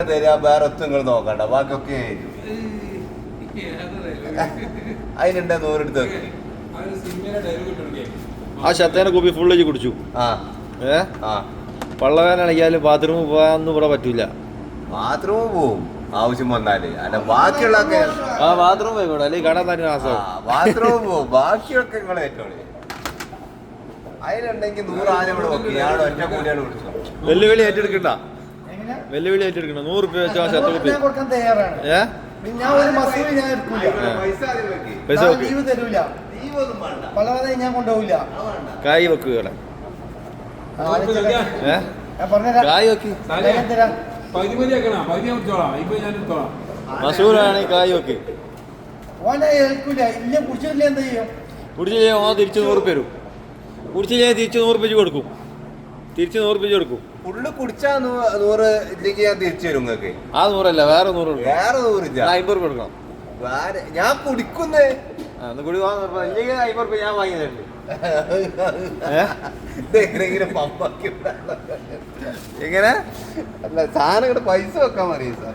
തരാ വേറെ ഒത്തും നിങ്ങൾ നോക്കണ്ട ബാക്കിയൊക്കെ അതിനുണ്ട 100 എടുത്ത് വെക്ക്. ആ ശത്തേനെ കുപ്പി ഫുള്ള് കുടിച്ചു. പള്ളവേനാണെങ്കിലും ബാത്റൂമിൽ പോകാനൊന്നും ഇവിടെ പറ്റൂല. ബാത്റൂമിൽ പോവും ആവശ്യം വന്നാല്. അല്ല ബാക്കിയുള്ള ബാത്റൂം പോയിക്കോട്ടെ, അല്ലെങ്കിൽ കട തന്നെ ബാത്റൂമിൽ പോവും. ബാക്കിയൊക്കെ നിങ്ങൾ ഏറ്റോളി. അതിനുണ്ടെങ്കിൽ 100 ആന ഇവിടെ വെക്കും. ഞാൻ ഒറ്റ കൂലിയാണ് വിളിച്ചു. വെല്ലുവിളി ഏറ്റെടുക്കണ്ട, വെല്ലുവിളി ഏറ്റെടുക്കണം. 100 റുപ്യ വെച്ചാൽ ശത്ത കുപ്പി പൈസ കായ് വെക്കുകയാണ്. കായ് വെക്കി മസൂറാണ്. കായ് വെക്കി കുടിച്ചില്ലേ തിരിച്ച് 100 റുപ്യ വരും. കുടിച്ചില്ലേ തിരിച്ച് 100 റുപ്യ കൊടുക്കും. തിരിച്ച് 100 റുപ്യ കൊടുക്കും. ഫുള്ള് കുടിച്ചാ 100 ഇല്ലെങ്കിൽ ഞാൻ തിരിച്ചു തരും നിങ്ങൾക്ക്. ആ 100 അല്ല, വേറെ 100 കൊടുക്കും. വേറെ 100 50 റുപ്യ കൊടുക്കണം. ഞാൻ കുടിക്കുന്നേ കുടി ഇല്ലെങ്കിൽ 50 റുപ്യ ഞാൻ വാങ്ങിയതുണ്ട്. എങ്ങനെ അല്ല സാധനം ഇവിടെ പൈസ വെക്കാൻ മതി സാർ.